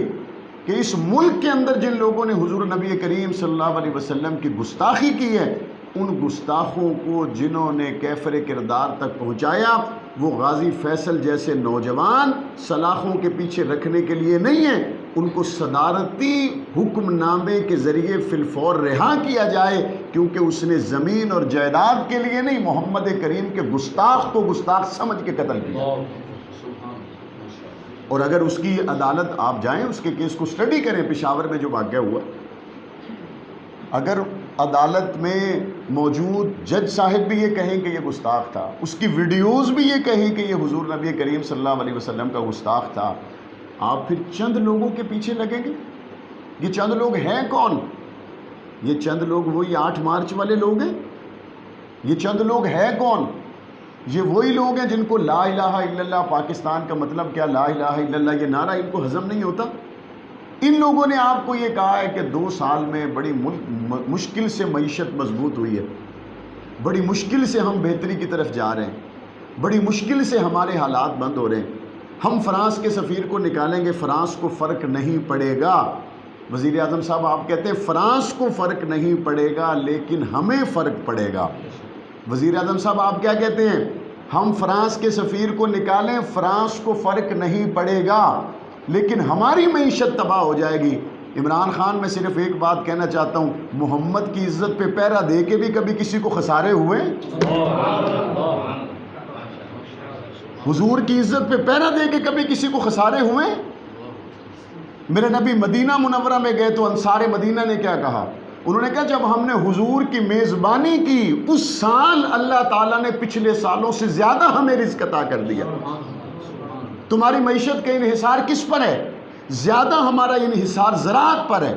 S1: کہ اس ملک کے اندر جن لوگوں نے حضور نبی کریم صلی اللہ علیہ وسلم کی گستاخی کی ہے، ان گستاخوں کو جنہوں نے کیفر کردار تک پہنچایا، وہ غازی فیصل جیسے نوجوان سلاخوں کے پیچھے رکھنے کے لیے نہیں ہیں، ان کو صدارتی حکم نامے کے ذریعے فی الفور رہا کیا جائے، کیونکہ اس نے زمین اور جائیداد کے لیے نہیں، محمد کریم کے گستاخ کو گستاخ سمجھ کے قتل کیا۔ اور اگر اس کی عدالت آپ جائیں، اس کے کیس کو سٹڈی کریں، پشاور میں جو واقعہ ہوا، اگر عدالت میں موجود جج صاحب بھی یہ کہیں کہ یہ گستاخ تھا، اس کی ویڈیوز بھی یہ کہیں کہ یہ حضور نبی کریم صلی اللہ علیہ وسلم کا گستاخ تھا، آپ پھر چند لوگوں کے پیچھے لگیں گے؟ یہ چند لوگ ہیں کون؟ یہ چند لوگ وہی 8 مارچ والے لوگ ہیں؟ یہ چند لوگ ہیں کون؟ یہ وہی لوگ ہیں جن کو لا الہ الا اللہ، پاکستان کا مطلب کیا، لا الہ الا اللہ، یہ نعرہ ان کو ہضم نہیں ہوتا۔ ان لوگوں نے آپ کو یہ کہا ہے کہ 2 سال میں بڑی مشکل سے معیشت مضبوط ہوئی ہے، بڑی مشکل سے ہم بہتری کی طرف جا رہے ہیں، بڑی مشکل سے ہمارے حالات بند ہو رہے ہیں، ہم فرانس کے سفیر کو نکالیں گے، فرانس کو فرق نہیں پڑے گا۔ وزیر اعظم صاحب آپ کہتے ہیں فرانس کو فرق نہیں پڑے گا لیکن ہمیں فرق پڑے گا۔ وزیر اعظم صاحب آپ کیا کہتے ہیں؟ ہم فرانس کے سفیر کو نکالیں، فرانس کو فرق نہیں پڑے گا لیکن ہماری معیشت تباہ ہو جائے گی۔ عمران خان میں صرف ایک بات کہنا چاہتا ہوں، محمد کی عزت پہ پہرا دے کے بھی کبھی کسی کو خسارے ہوئے؟ حضور کی عزت پہ پہرا دے کے کبھی کسی کو خسارے ہوئے؟ میرے نبی مدینہ منورہ میں گئے تو انصار مدینہ نے کیا کہا؟ انہوں نے کہا جب ہم نے حضور کی میزبانی کی اس سال اللہ تعالیٰ نے پچھلے سالوں سے زیادہ ہمیں رزق عطا کر دیا۔ تمہاری معیشت کا انحصار کس پر ہے؟ زیادہ ہمارا انحصار زراعت پر ہے۔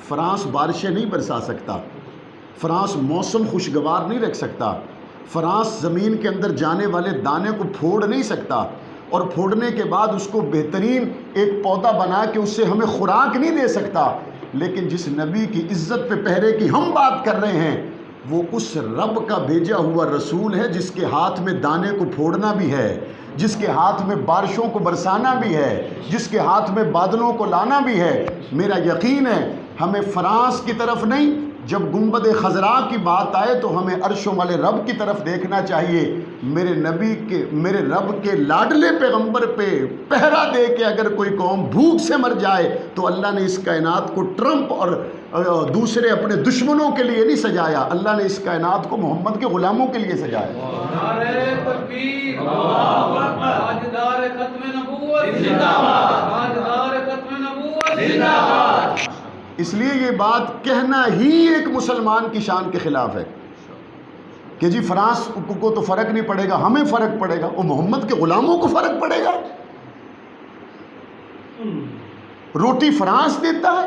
S1: فرانس بارشیں نہیں برسا سکتا، فرانس موسم خوشگوار نہیں رکھ سکتا، فرانس زمین کے اندر جانے والے دانے کو پھوڑ نہیں سکتا، اور پھوڑنے کے بعد اس کو بہترین ایک پودا بنا کے اس سے ہمیں خوراک نہیں دے سکتا، لیکن جس نبی کی عزت پہ پہرے کی ہم بات کر رہے ہیں وہ اس رب کا بھیجا ہوا رسول ہے جس کے ہاتھ میں دانے کو پھوڑنا بھی ہے، جس کے ہاتھ میں بارشوں کو برسانا بھی ہے، جس کے ہاتھ میں بادلوں کو لانا بھی ہے۔ میرا یقین ہے ہمیں فرانس کی طرف نہیں، جب گنبد خضراء کی بات آئے تو ہمیں عرش و مل رب کی طرف دیکھنا چاہیے۔ میرے رب کے لاڈلے پیغمبر پہ پہرا دے کے اگر کوئی قوم بھوک سے مر جائے تو اللہ نے اس کائنات کو ٹرمپ اور دوسرے اپنے دشمنوں کے لیے نہیں سجایا، اللہ نے اس کائنات کو محمد کے غلاموں کے لیے سجایا۔
S4: نعرہ تکبیر، اللہ اکبر، تاجدار ختم نبوت زندہ باد، تاجدار ختم نبوت زندہ باد۔
S1: اس لیے یہ بات کہنا ہی ایک مسلمان کی شان کے خلاف ہے کہ جی فرانس کو تو فرق نہیں پڑے گا، ہمیں فرق پڑے گا، اور محمد کے غلاموں کو فرق پڑے گا۔ روٹی فرانس دیتا ہے،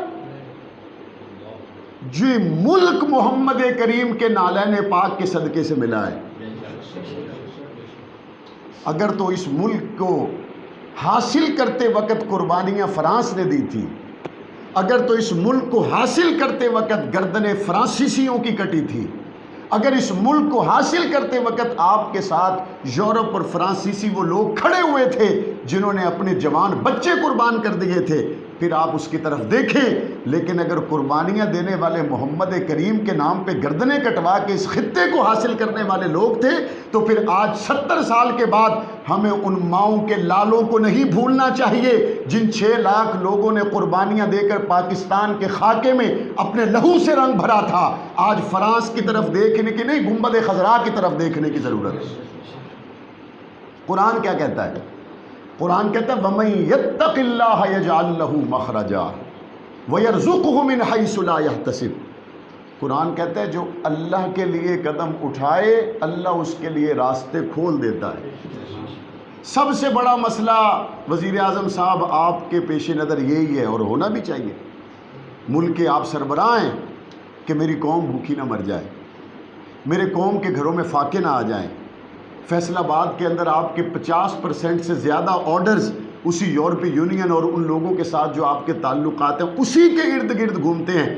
S1: جو ملک محمد کریم کے نالین پاک کے صدقے سے ملا ہے۔ اگر تو اس ملک کو حاصل کرتے وقت قربانیاں فرانس نے دی تھی، اگر تو اس ملک کو حاصل کرتے وقت گردنیں فرانسیسیوں کی کٹی تھی، اگر اس ملک کو حاصل کرتے وقت آپ کے ساتھ یورپ اور فرانسیسی وہ لوگ کھڑے ہوئے تھے جنہوں نے اپنے جوان بچے قربان کر دیے تھے، پھر آپ اس کی طرف دیکھیں۔ لیکن اگر قربانیاں دینے والے محمد کریم کے نام پہ گردنیں کٹوا کے اس خطے کو حاصل کرنے والے لوگ تھے، تو پھر آج 70 سال کے بعد ہمیں ان ماؤں کے لالوں کو نہیں بھولنا چاہیے جن 6 لاکھ لوگوں نے قربانیاں دے کر پاکستان کے خاکے میں اپنے لہو سے رنگ بھرا تھا۔ آج فرانس کی طرف دیکھنے کی نہیں، گنبد خضراء کی طرف دیکھنے کی ضرورت ہے۔ قرآن کیا کہتا ہے؟ قرآن کہتا ہے وَمَن يَتَّقِ اللَّهَ يَجْعَل لَّهُ مَخْرَجًا وَيَرْزُقْهُ مِنْ حَيْثُ لَا يَحْتَسِبُ۔ قرآن کہتا ہے جو اللہ کے لیے قدم اٹھائے اللہ اس کے لیے راستے کھول دیتا ہے۔ سب سے بڑا مسئلہ وزیر اعظم صاحب آپ کے پیش نظر یہی ہے، اور ہونا بھی چاہیے، ملک کے آپ سربراہ ہیں، کہ میری قوم بھوکی نہ مر جائے، میرے قوم کے گھروں میں فاقے نہ آ جائیں۔ فیصل آباد کے اندر آپ کے 50% سے زیادہ آرڈرز اسی یورپی یونین اور ان لوگوں کے ساتھ جو آپ کے تعلقات ہیں اسی کے ارد گرد گھومتے ہیں۔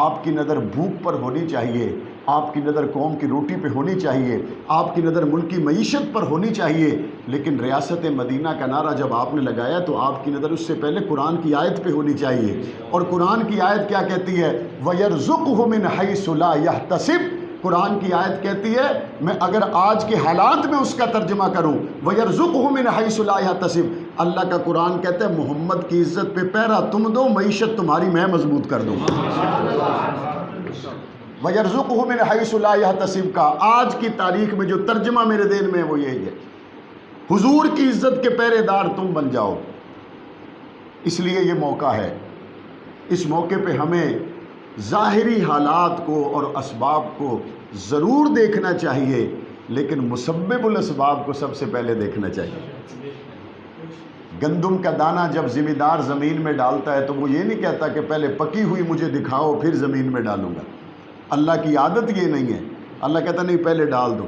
S1: آپ کی نظر بھوک پر ہونی چاہیے، آپ کی نظر قوم کی روٹی پہ ہونی چاہیے، آپ کی نظر ملک کی معیشت پر ہونی چاہیے۔ لیکن ریاست مدینہ کا نعرہ جب آپ نے لگایا تو آپ کی نظر اس سے پہلے قرآن کی آیت پہ ہونی چاہیے، اور قرآن کی آیت کیا کہتی ہے؟ وَيَرْزُقْهُ مِنْ حَيْثُ لَا يَحْتَسِبُ۔ قرآن کی آیت کہتی ہے، میں اگر آج کے حالات میں اس کا ترجمہ کروں، وَيَرْزُقْهُ مِنْ حَيْثُ لَا يَحْتَسِبُ، اللہ کا قرآن کہتا ہے محمد کی عزت پہ پہرا تم دو، معیشت تمہاری میں مضبوط کر دوں۔ وَيَرْزُقْهُ مِنْ حَيْثُ لَا يَحْتَسِبُ کا آج کی تاریخ میں جو ترجمہ میرے ذہن میں ہے وہ یہی ہے، حضور کی عزت کے پہرے دار تم بن جاؤ۔ اس لیے یہ موقع ہے، اس موقع پہ ہمیں ظاہری حالات کو اور اسباب کو ضرور دیکھنا چاہیے، لیکن مسبب الاسباب کو سب سے پہلے دیکھنا چاہیے۔ گندم کا دانہ جب ذمہ دار زمین میں ڈالتا ہے تو وہ یہ نہیں کہتا کہ پہلے پکی ہوئی مجھے دکھاؤ پھر زمین میں ڈالوں گا۔ اللہ کی عادت یہ نہیں ہے، اللہ کہتا نہیں پہلے ڈال دو،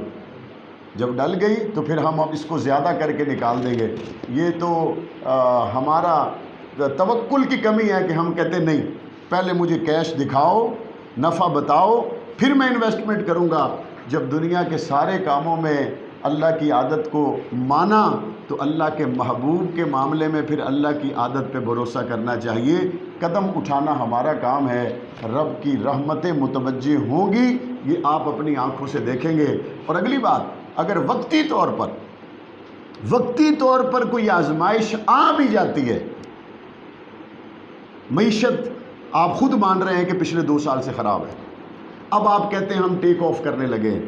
S1: جب ڈل گئی تو پھر ہم اب اس کو زیادہ کر کے نکال دیں گے۔ یہ تو ہمارا توکل کی کمی ہے کہ ہم کہتے نہیں پہلے مجھے کیش دکھاؤ، نفع بتاؤ، پھر میں انویسٹمنٹ کروں گا۔ جب دنیا کے سارے کاموں میں اللہ کی عادت کو مانا تو اللہ کے محبوب کے معاملے میں پھر اللہ کی عادت پہ بھروسہ کرنا چاہیے۔ قدم اٹھانا ہمارا کام ہے، رب کی رحمتیں متوجہ ہوں گی، یہ آپ اپنی آنکھوں سے دیکھیں گے۔ اور اگلی بات، اگر وقتی طور پر کوئی آزمائش آ بھی جاتی ہے، معیشت آپ خود مان رہے ہیں کہ پچھلے 2 سال سے خراب ہے، اب آپ کہتے ہیں ہم ٹیک آف کرنے لگے،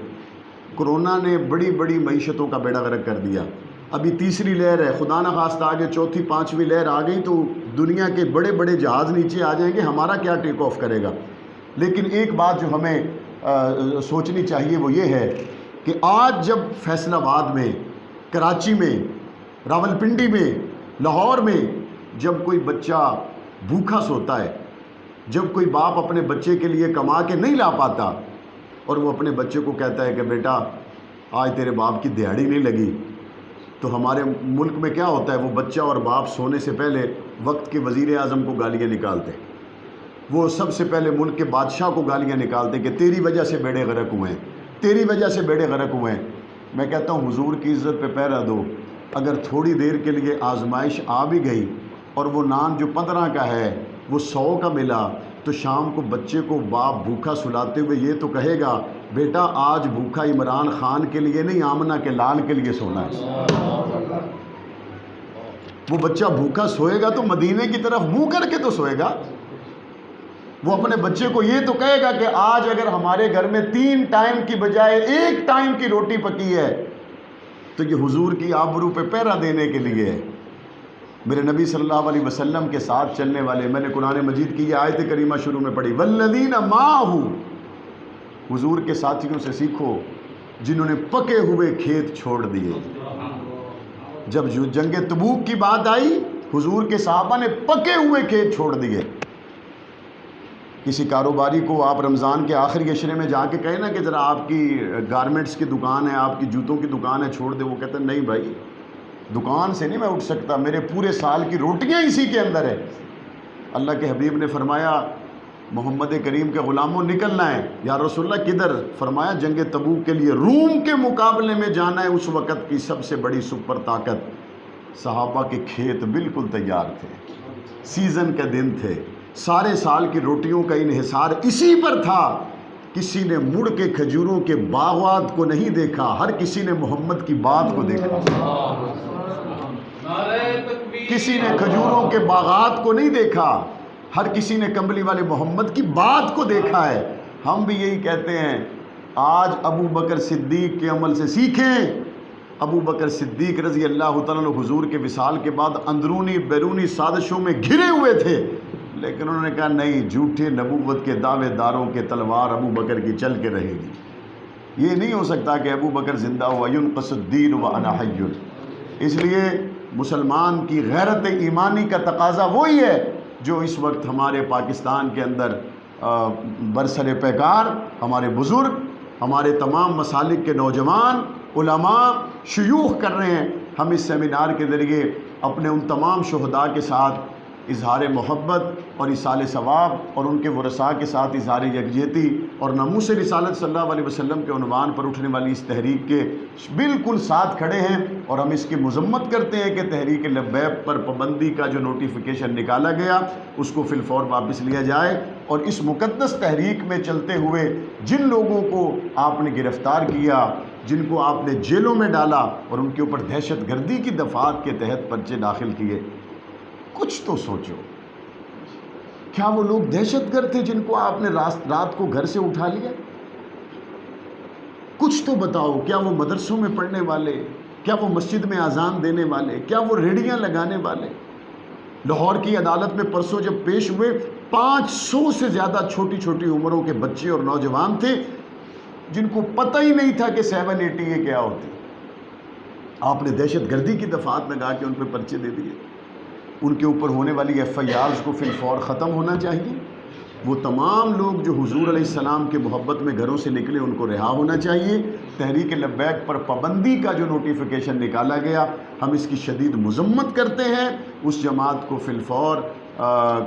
S1: کرونا نے بڑی بڑی معیشتوں کا بیڑا غرق کر دیا، ابھی تیسری لہر ہے، خدا نہ خواستہ آگے چوتھی پانچویں لہر آ گئی تو دنیا کے بڑے بڑے جہاز نیچے آ جائیں گے، ہمارا کیا ٹیک آف کرے گا۔ لیکن ایک بات جو ہمیں سوچنی چاہیے وہ یہ ہے کہ آج جب فیصل آباد میں، کراچی میں، راولپنڈی میں، لاہور میں جب کوئی بچہ بھوکا سوتا ہے، جب کوئی باپ اپنے بچے کے لیے کما کے نہیں لا پاتا اور وہ اپنے بچے کو کہتا ہے کہ بیٹا آج تیرے باپ کی دہاڑی نہیں لگی، تو ہمارے ملک میں کیا ہوتا ہے، وہ بچہ اور باپ سونے سے پہلے وقت کے وزیر اعظم کو گالیاں نکالتے ہیں، وہ سب سے پہلے ملک کے بادشاہ کو گالیاں نکالتے ہیں کہ تیری وجہ سے بیڑے غرق ہوئے ہیں، تیری وجہ سے بیڑے غرق ہوئے ہیں۔ میں کہتا ہوں حضور کی عزت پہ پہرا دو، اگر تھوڑی دیر کے لیے آزمائش آ بھی گئی اور وہ نان جو 15 کا ہے وہ 100 کا ملا، تو شام کو بچے کو باپ بھوکا سلاتے ہوئے یہ تو کہے گا بیٹا آج بھوکا عمران خان کے لیے نہیں آمنہ کے لال کے لیے سونا ہے۔ وہ بچہ بھوکا سوئے گا تو مدینے کی طرف منہ کر کے تو سوئے گا۔ وہ اپنے بچے کو یہ تو کہے گا کہ آج اگر ہمارے گھر میں 3 ٹائم کی بجائے 1 ٹائم کی روٹی پکی ہے تو یہ حضور کی آبرو پہ پہرا دینے کے لیے ہے۔ میرے نبی صلی اللہ علیہ وسلم کے ساتھ چلنے والے، میں نے قرآن مجید کی یہ آیت کریمہ شروع میں پڑھی، والذین معہ، حضور کے ساتھیوں سے سیکھو جنہوں نے پکے ہوئے کھیت چھوڑ دیے۔ جب جنگ تبوک کی بات آئی حضور کے صحابہ نے پکے ہوئے کھیت چھوڑ دیے۔ کسی کاروباری کو آپ رمضان کے آخری عشرے میں جا کے کہیں نا کہ ذرا آپ کی گارمنٹس کی دکان ہے، آپ کی جوتوں کی دکان ہے، چھوڑ دے، وہ کہتے ہیں نہیں بھائی دکان سے نہیں میں اٹھ سکتا، میرے پورے سال کی روٹیاں اسی کے اندر ہے۔ اللہ کے حبیب نے فرمایا محمد کریم کے غلاموں نکلنا ہے۔ یا رسول اللہ کدھر؟ فرمایا جنگ تبوک کے لیے، روم کے مقابلے میں جانا ہے، اس وقت کی سب سے بڑی سپر طاقت۔ صحابہ کے کھیت بالکل تیار تھے، سیزن کے دن تھے، سارے سال کی روٹیوں کا انحصار اسی پر تھا۔ کسی نے مڑ کے کھجوروں کے باغات کو نہیں دیکھا، ہر کسی نے محمد کی بات کو دیکھا۔ کسی نے کھجوروں کے باغات کو نہیں دیکھا، ہر کسی نے کمبلی والے محمد کی بات کو دیکھا ہے۔ ہم بھی یہی کہتے ہیں، آج ابو بکر صدیق کے عمل سے سیکھیں۔ ابو بکر صدیق رضی اللہ تعالیٰ عنہ حضور کے وصال کے بعد اندرونی بیرونی سازشوں میں گھرے ہوئے تھے، لیکن انہوں نے کہا نہیں، جھوٹے نبوت کے دعوے داروں کے تلوار ابو بکر کی چل کے رہے گی۔ یہ نہیں ہو سکتا کہ ابو بکر زندہ ہوا، ینقص الدین وانا حی۔ اس لیے مسلمان کی غیرت ایمانی کا تقاضا وہی ہے جو اس وقت ہمارے پاکستان کے اندر برسر پیکار ہمارے بزرگ، ہمارے تمام مسالک کے نوجوان، علماء، شیوخ کر رہے ہیں۔ ہم اس سیمینار کے ذریعے اپنے ان تمام شہداء کے ساتھ اظہار محبت اور ایصال ثواب اور ان کے ورثاء کے ساتھ اظہار یکجہتی اور ناموس رسالت صلی اللہ علیہ وسلم کے عنوان پر اٹھنے والی اس تحریک کے بالکل ساتھ کھڑے ہیں، اور ہم اس کی مذمت کرتے ہیں کہ تحریک لبیک پر پابندی کا جو نوٹیفیکیشن نکالا گیا اس کو فی الفور واپس لیا جائے، اور اس مقدس تحریک میں چلتے ہوئے جن لوگوں کو آپ نے گرفتار کیا، جن کو آپ نے جیلوں میں ڈالا اور ان کے اوپر دہشت گردی کی دفعات کے تحت پرچے داخل کیے، کچھ تو سوچو۔ کیا وہ لوگ دہشت گرد تھے جن کو آپ نے رات کو گھر سے اٹھا لیا؟ کچھ تو بتاؤ۔ کیا وہ مدرسوں میں پڑھنے والے؟ کیا وہ مسجد میں اذان دینے والے؟ کیا وہ ریڑیاں لگانے والے؟ لاہور کی عدالت میں پرسوں جب پیش ہوئے، 500 سے زیادہ چھوٹی چھوٹی عمروں کے بچے اور نوجوان تھے جن کو پتہ ہی نہیں تھا کہ 780 کیا ہوتی۔ آپ نے دہشت گردی کی دفعات لگا کے ان پہ پرچے دے دیے۔ ان کے اوپر ہونے والی FIRs کو فی الفور ختم ہونا چاہیے۔ وہ تمام لوگ جو حضور علیہ السلام کے محبت میں گھروں سے نکلے ان کو رہا ہونا چاہیے۔ تحریک لبیک پر پابندی کا جو نوٹیفیکیشن نکالا گیا، ہم اس کی شدید مذمت کرتے ہیں۔ اس جماعت کو فی الفور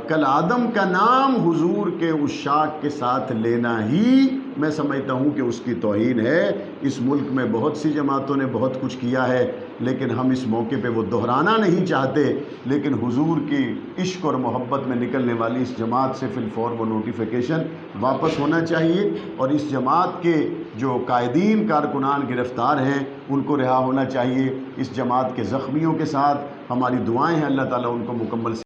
S1: کل آدم کا نام حضور کے عشاق کے ساتھ لینا ہی میں سمجھتا ہوں کہ اس کی توہین ہے۔ اس ملک میں بہت سی جماعتوں نے بہت کچھ کیا ہے، لیکن ہم اس موقع پہ وہ دہرانا نہیں چاہتے، لیکن حضور کی عشق اور محبت میں نکلنے والی اس جماعت سے فی الفور وہ نوٹیفیکیشن واپس ہونا چاہیے، اور اس جماعت کے جو قائدین کارکنان گرفتار ہیں ان کو رہا ہونا چاہیے۔ اس جماعت کے زخمیوں کے ساتھ ہماری دعائیں ہیں، اللہ تعالیٰ ان کو مکمل